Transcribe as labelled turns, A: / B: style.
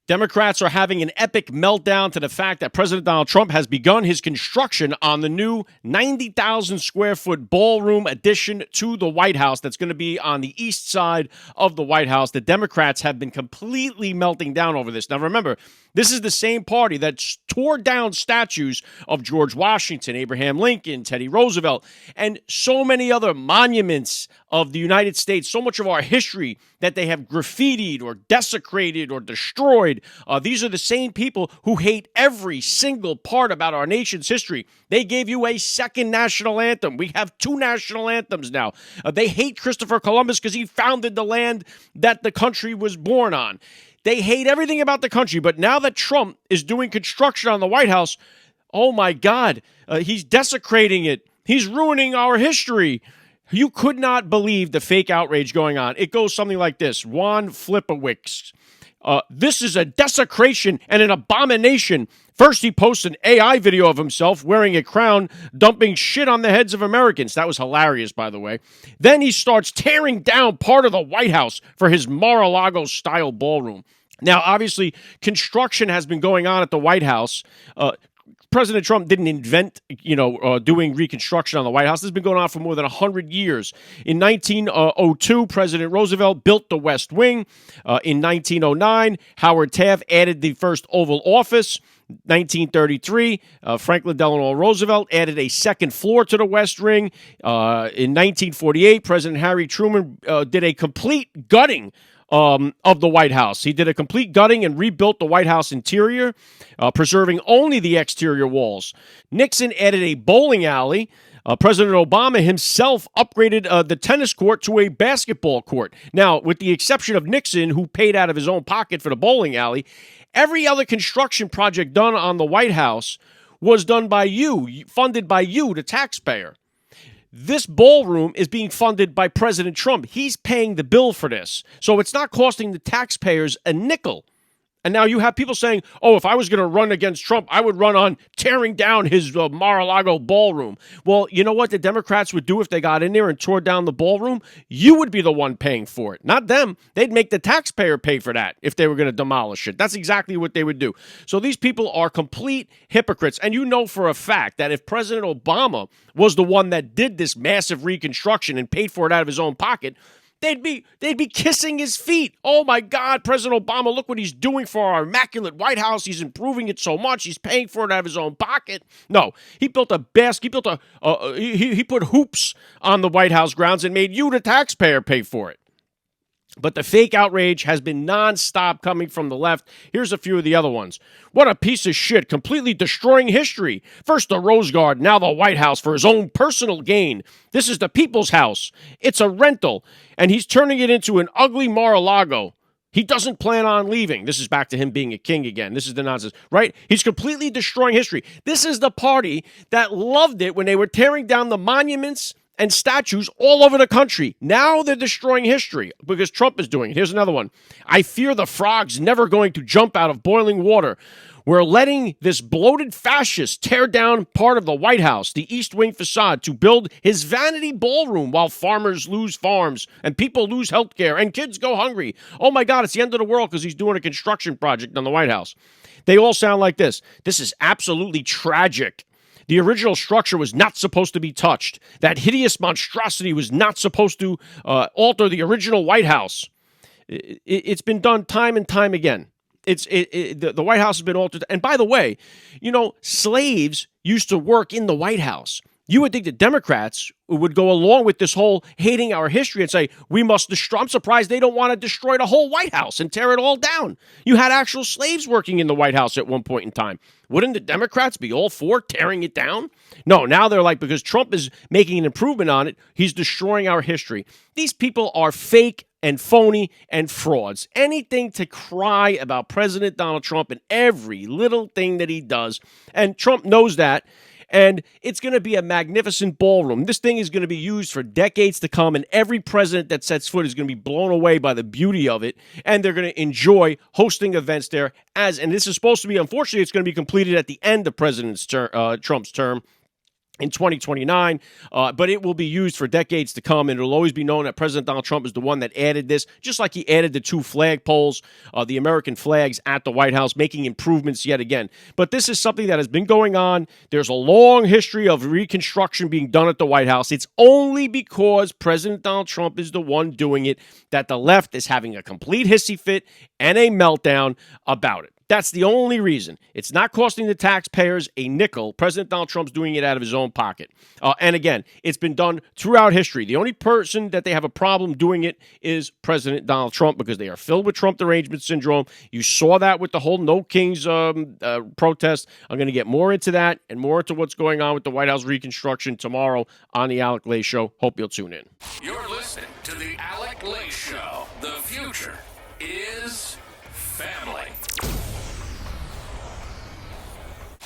A: Democrats are having an epic meltdown to the fact that President Donald Trump has begun his construction on the new 90,000 square foot ballroom addition to the White House that's going to be on the east side of the White House. The Democrats have been completely melting down over this. Now, remember, this is the same party that tore down statues of George Washington, Abraham Lincoln, Teddy Roosevelt, and so many other monuments of the United States, so much of our history that they have graffitied or desecrated or destroyed. These are the same people who hate every single part about our nation's history. They gave you a second national anthem. We have two national anthems now. They hate Christopher Columbus because he founded the land that the country was born on. They hate everything about the country, but now that Trump is doing construction on the White House, oh my God, he's desecrating it. He's ruining our history. You could not believe the fake outrage going on. It goes something like this. Juan Flipowicz. This is a desecration and an abomination. First, he posts an AI video of himself wearing a crown, dumping shit on the heads of Americans. That was hilarious, by the way. Then he starts tearing down part of the White House for his Mar-a-Lago-style ballroom. Now, obviously, construction has been going on at the White House. President Trump didn't invent, doing reconstruction on the White House. This has been going on for more than 100 years. In 1902, President Roosevelt built the West Wing. In 1909, Howard Taft added the first Oval Office. 1933, Franklin Delano Roosevelt added a second floor to the West Wing. In 1948, President Harry Truman did a complete gutting of the White House. He did a complete gutting and rebuilt the White House interior, preserving only the exterior walls. Nixon added a bowling alley. President Obama himself upgraded the tennis court to a basketball court. Now, with the exception of Nixon, who paid out of his own pocket for the bowling alley, every other construction project done on the White House was done by you, funded by you, the taxpayer. This ballroom is being funded by President Trump. He's paying the bill for this. So it's not costing the taxpayers a nickel. And now you have people saying, oh, if I was going to run against Trump, I would run on tearing down his Mar-a-Lago ballroom. Well, you know what the Democrats would do if they got in there and tore down the ballroom? You would be the one paying for it, not them. They'd make the taxpayer pay for that if they were going to demolish it. That's exactly what they would do. So these people are complete hypocrites. And you know for a fact that if President Obama was the one that did this massive reconstruction and paid for it out of his own pocket, they'd be kissing his feet. Oh my God, President Obama, look what he's doing for our immaculate White House. He's improving it so much. He's paying for it out of his own pocket. No, he built a basket. He put hoops on the White House grounds and made you, the taxpayer, pay for it. But the fake outrage has been nonstop coming from the left. Here's a few of the other ones. What a piece of shit, completely destroying history. First the Rose Garden, now the White House for his own personal gain. This is the people's house. It's a rental, and he's turning it into an ugly Mar-a-Lago. He doesn't plan on leaving. This is back to him being a king again. This is the nonsense, right? He's completely destroying history. This is the party that loved it when they were tearing down the monuments and statues all over the country. Now they're destroying history because Trump is doing it. Here's another one. I fear the frog's never going to jump out of boiling water. We're letting this bloated fascist tear down part of the White House, the East Wing facade, to build his vanity ballroom while farmers lose farms and people lose health care and kids go hungry. Oh my God, it's the end of the world because he's doing a construction project on the White House. They all sound like this. This is absolutely tragic. The original structure was not supposed to be touched. That hideous monstrosity was not supposed to alter the original White House. It's been done time and time again. The White House has been altered. And by the way, slaves used to work in the White House. You would think that Democrats would go along with this whole hating our history and say, we must destroy. I'm surprised they don't want to destroy the whole White House and tear it all down. You had actual slaves working in the White House at one point in time. Wouldn't the Democrats be all for tearing it down? No, now they're like, because Trump is making an improvement on it, he's destroying our history. These people are fake and phony and frauds. Anything to cry about President Donald Trump and every little thing that he does. And Trump knows that. And it's going to be a magnificent ballroom. This thing is going to be used for decades to come, and every president that sets foot is going to be blown away by the beauty of it, and they're going to enjoy hosting events there. And this is supposed to be, unfortunately, it's going to be completed at the end of President Trump's term. in 2029, but it will be used for decades to come, and it'll always be known that President Donald Trump is the one that added this, just like he added the 2 flagpoles, the American flags at the White House, making improvements yet again. But this is something that has been going on. There's a long history of reconstruction being done at the White House. It's only because President Donald Trump is the one doing it that the left is having a complete hissy fit and a meltdown about it. That's the only reason. It's not costing the taxpayers a nickel. President Donald Trump's doing it out of his own pocket. And again, it's been done throughout history. The only person that they have a problem doing it is President Donald Trump, because they are filled with Trump derangement syndrome. You saw that with the whole No Kings protest. I'm going to get more into that and more into what's going on with the White House reconstruction tomorrow on the Alec Show. Hope you'll tune in.